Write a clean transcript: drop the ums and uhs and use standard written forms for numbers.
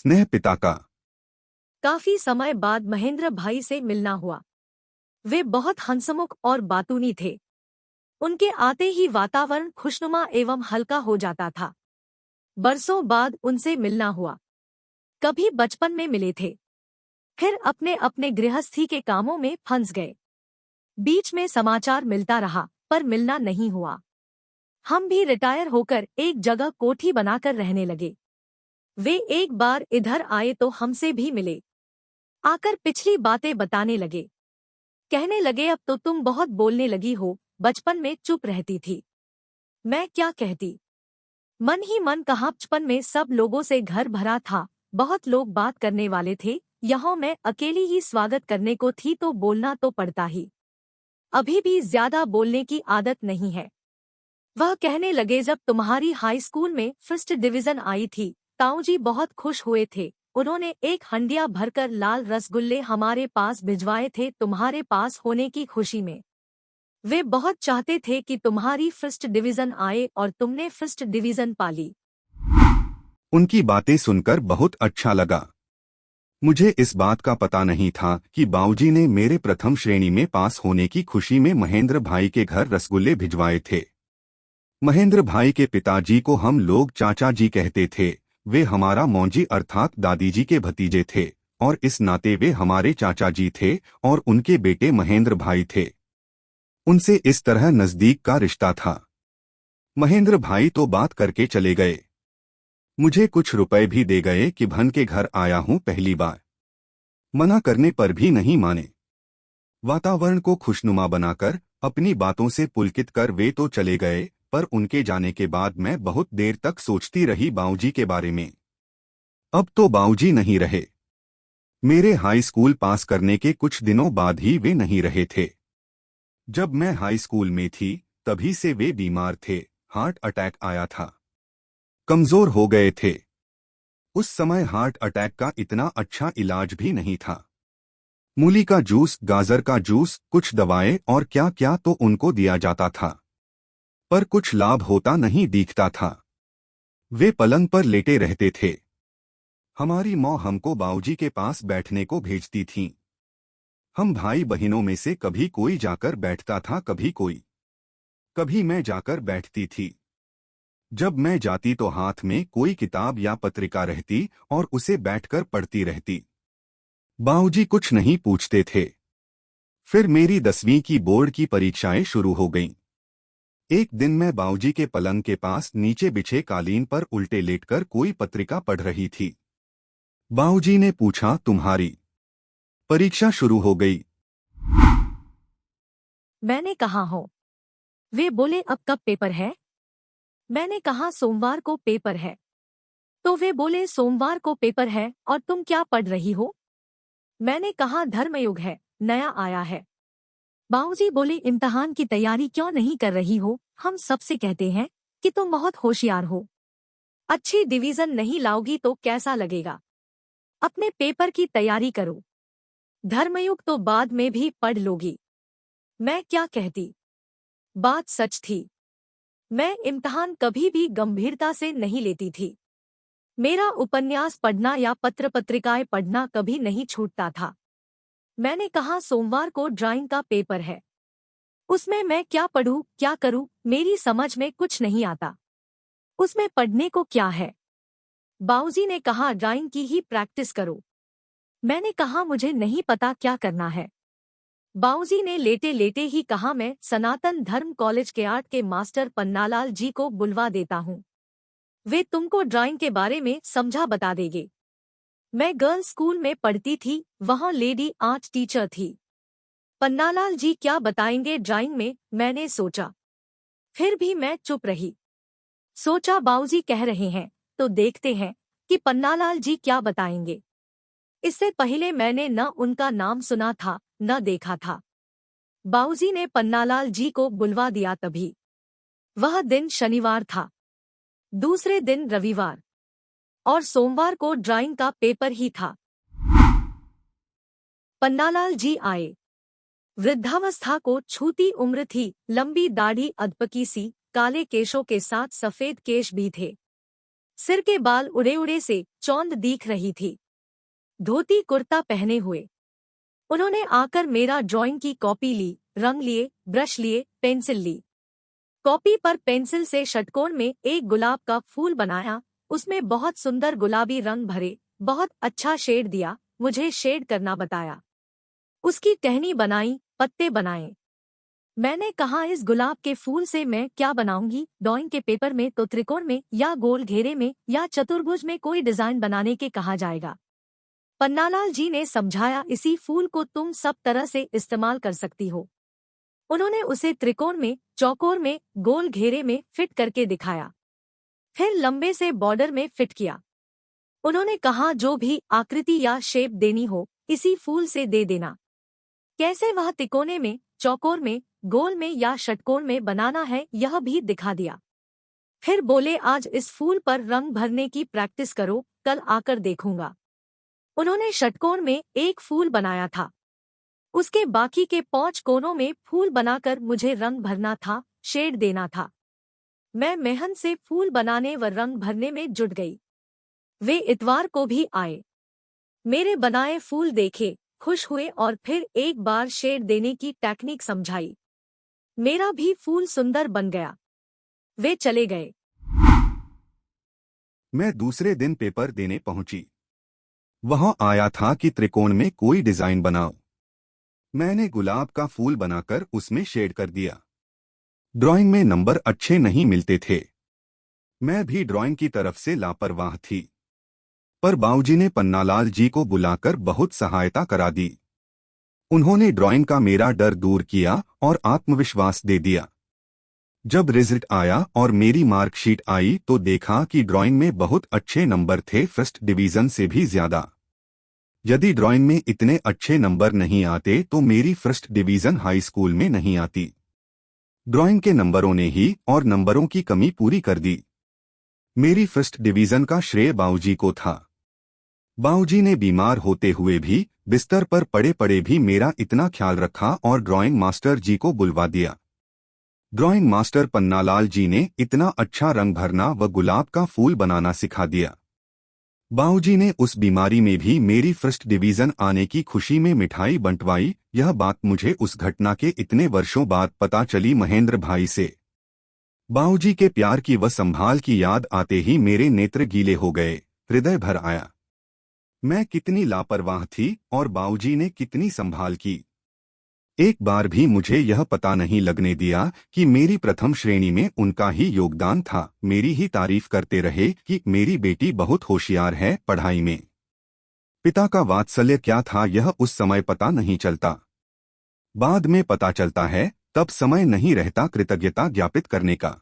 स्नेह पिता का। काफी समय बाद महेंद्र भाई से मिलना हुआ। वे बहुत हंसमुख और बातूनी थे। उनके आते ही वातावरण खुशनुमा एवं हल्का हो जाता था। बरसों बाद उनसे मिलना हुआ। कभी बचपन में मिले थे, फिर अपने अपने गृहस्थी के कामों में फंस गए। बीच में समाचार मिलता रहा, पर मिलना नहीं हुआ। हम भी रिटायर होकर एक जगह कोठी बनाकर रहने लगे। वे एक बार इधर आए तो हमसे भी मिले। आकर पिछली बातें बताने लगे। कहने लगे, अब तो तुम बहुत बोलने लगी हो, बचपन में चुप रहती थी। मैं क्या कहती, मन ही मन कहा। बचपन में सब लोगों से घर भरा था, बहुत लोग बात करने वाले थे। यहाँ मैं अकेली ही स्वागत करने को थी तो बोलना तो पड़ता ही। अभी भी ज्यादा बोलने की आदत नहीं है। वह कहने लगे, जब तुम्हारी हाई स्कूल में फर्स्ट डिवीजन आई थी, ताऊ जी बहुत खुश हुए थे। उन्होंने एक हंडिया भरकर लाल रसगुल्ले हमारे पास भिजवाए थे तुम्हारे पास होने की खुशी में। वे बहुत चाहते थे कि तुम्हारी फर्स्ट डिवीजन आए और तुमने फर्स्ट डिवीजन पाली। उनकी बातें सुनकर बहुत अच्छा लगा। मुझे इस बात का पता नहीं था कि बाऊजी ने मेरे प्रथम श्रेणी में पास होने की खुशी में महेंद्र भाई के घर रसगुल्ले भिजवाए थे। महेंद्र भाई के पिताजी को हम लोग चाचा जी कहते थे। वे हमारा मौजी अर्थात दादी जी के भतीजे थे और इस नाते वे हमारे चाचा जी थे और उनके बेटे महेंद्र भाई थे। उनसे इस तरह नजदीक का रिश्ता था। महेंद्र भाई तो बात करके चले गए। मुझे कुछ रुपए भी दे गए कि भन के घर आया हूं पहली बार। मना करने पर भी नहीं माने। वातावरण को खुशनुमा बनाकर अपनी बातों से पुलकित कर वे तो चले गए, पर उनके जाने के बाद मैं बहुत देर तक सोचती रही बाऊजी के बारे में। अब तो बाऊजी नहीं रहे। मेरे हाई स्कूल पास करने के कुछ दिनों बाद ही वे नहीं रहे थे। जब मैं हाई स्कूल में थी तभी से वे बीमार थे, हार्ट अटैक आया था। कमजोर हो गए थे। उस समय हार्ट अटैक का इतना अच्छा इलाज भी नहीं था। मूली का जूस, गाजर का जूस, कुछ दवाएं और क्या क्या तो उनको दिया जाता था, पर कुछ लाभ होता नहीं दिखता था। वे पलंग पर लेटे रहते थे। हमारी माँ हमको बाऊजी के पास बैठने को भेजती थीं। हम भाई बहनों में से कभी कोई जाकर बैठता था, कभी कोई। कभी मैं जाकर बैठती थी। जब मैं जाती तो हाथ में कोई किताब या पत्रिका रहती और उसे बैठकर पढ़ती रहती। बाऊजी कुछ नहीं पूछते थे। फिर मेरी 10वीं की बोर्ड की परीक्षाएं शुरू हो गईं। एक दिन मैं बाऊजी के पलंग के पास नीचे बिछे कालीन पर उल्टे लेटकर कोई पत्रिका पढ़ रही थी। बाऊजी ने पूछा, तुम्हारी परीक्षा शुरू हो गई? मैंने कहा हो। वे बोले, अब कब पेपर है? मैंने कहा, सोमवार को पेपर है। तो वे बोले, सोमवार को पेपर है और तुम क्या पढ़ रही हो? मैंने कहा, धर्मयुग है, नया आया है। बाऊजी बोले, इम्तिहान की तैयारी क्यों नहीं कर रही हो? हम सबसे कहते हैं कि तुम बहुत होशियार हो, अच्छी डिवीजन नहीं लाओगी तो कैसा लगेगा? अपने पेपर की तैयारी करो, धर्मयुग तो बाद में भी पढ़ लोगी। मैं क्या कहती? बात सच थी। मैं इम्तिहान कभी भी गंभीरता से नहीं लेती थी। मेरा उपन्यास पढ़ना या पत्र पत्रिकाएं पढ़ना कभी नहीं छूटता था। मैंने कहा, सोमवार को ड्राइंग का पेपर है, उसमें मैं क्या पढूं, क्या करूं, मेरी समझ में कुछ नहीं आता। उसमें पढ़ने को क्या है? बाऊजी ने कहा, ड्राइंग की ही प्रैक्टिस करो। मैंने कहा, मुझे नहीं पता क्या करना है। बाऊजी ने लेटे लेटे ही कहा, मैं सनातन धर्म कॉलेज के आर्ट के मास्टर पन्नालाल जी को बुलवा देता हूँ। वे तुमको ड्राइंग के बारे में समझा बता देंगे। मैं गर्ल्स स्कूल में पढ़ती थी, वहाँ लेडी आर्ट टीचर थी। पन्नालाल जी क्या बताएंगे ड्राइंग में, मैंने सोचा। फिर भी मैं चुप रही। सोचा बाऊजी कह रहे हैं तो देखते हैं कि पन्नालाल जी क्या बताएंगे। इससे पहले मैंने न उनका नाम सुना था न देखा था। बाऊजी ने पन्नालाल जी को बुलवा दिया। तभी वह दिन शनिवार था, दूसरे दिन रविवार और सोमवार को ड्राइंग का पेपर ही था। पन्नालाल जी आए। वृद्धावस्था को छूती उम्र थी, लंबी दाढ़ी, अधपकी सी, काले केशों के साथ सफेद केश भी थे। सिर के बाल उड़े उड़े से चौंध दिख रही थी। धोती कुर्ता पहने हुए उन्होंने आकर मेरा ड्राइंग की कॉपी ली, रंग लिए, ब्रश लिए, पेंसिल ली। कॉपी पर पेंसिल से षटकोण में एक गुलाब का फूल बनाया, उसमें बहुत सुंदर गुलाबी रंग भरे, बहुत अच्छा शेड दिया, मुझे शेड करना बताया। उसकी टहनी बनाई, पत्ते बनाए। मैंने कहा इस गुलाब के फूल से मैं क्या बनाऊंगी? ड्राइंग के पेपर में तो त्रिकोण में या गोल घेरे में या चतुर्भुज में कोई डिजाइन बनाने के कहा जाएगा। पन्नालाल जी ने समझाया, इसी फूल को तुम सब तरह से इस्तेमाल कर सकती हो। उन्होंने उसे त्रिकोण में, चौकोर में, गोल घेरे में फिट करके दिखाया, फिर लंबे से बॉर्डर में फिट किया। उन्होंने कहा जो भी आकृति या शेप देनी हो इसी फूल से दे देना। कैसे वह तिकोने में, चौकोर में, गोल में या षटकोण में बनाना है यह भी दिखा दिया। फिर बोले आज इस फूल पर रंग भरने की प्रैक्टिस करो, कल आकर देखूंगा। उन्होंने षटकोण में एक फूल बनाया था, उसके बाकी के 5 कोनों में फूल बनाकर मुझे रंग भरना था, शेड देना था। मैं मेहनत से फूल बनाने व रंग भरने में जुट गई। वे इतवार को भी आए, मेरे बनाए फूल देखे, खुश हुए और फिर एक बार शेड देने की टेक्निक समझाई। मेरा भी फूल सुंदर बन गया। वे चले गए। मैं दूसरे दिन पेपर देने पहुंची। वहां आया था कि त्रिकोण में कोई डिजाइन बनाओ। मैंने गुलाब का फूल बनाकर उसमें शेड कर दिया। ड्राइंग में नंबर अच्छे नहीं मिलते थे। मैं भी ड्राइंग की तरफ से लापरवाह थी, पर बाबूजी ने पन्नालाल जी को बुलाकर बहुत सहायता करा दी। उन्होंने ड्राइंग का मेरा डर दूर किया और आत्मविश्वास दे दिया। जब रिजल्ट आया और मेरी मार्कशीट आई तो देखा कि ड्राइंग में बहुत अच्छे नंबर थे, फर्स्ट डिवीजन से भी ज्यादा। यदि ड्राइंग में इतने अच्छे नंबर नहीं आते तो मेरी फर्स्ट डिवीजन हाई स्कूल में नहीं आती। ड्राइंग के नंबरों ने ही और नंबरों की कमी पूरी कर दी। मेरी फर्स्ट डिवीजन का श्रेय बाबूजी को था। बाबूजी ने बीमार होते हुए भी, बिस्तर पर पड़े पड़े भी मेरा इतना ख्याल रखा और ड्राइंग मास्टर जी को बुलवा दिया। ड्राइंग मास्टर पन्नालाल जी ने इतना अच्छा रंग भरना व गुलाब का फूल बनाना सिखा दिया। बाबूजी ने उस बीमारी में भी मेरी फर्स्ट डिवीजन आने की खुशी में मिठाई बंटवाई। यह बात मुझे उस घटना के इतने वर्षों बाद पता चली महेंद्र भाई से। बाबूजी के प्यार की व संभाल की याद आते ही मेरे नेत्र गीले हो गए, हृदय भर आया। मैं कितनी लापरवाह थी और बाबूजी ने कितनी संभाल की। एक बार भी मुझे यह पता नहीं लगने दिया कि मेरी प्रथम श्रेणी में उनका ही योगदान था। मेरी ही तारीफ करते रहे कि मेरी बेटी बहुत होशियार है पढ़ाई में। पिता का वात्सल्य क्या था यह उस समय पता नहीं चलता, बाद में पता चलता है। तब समय नहीं रहता कृतज्ञता ज्ञापित करने का।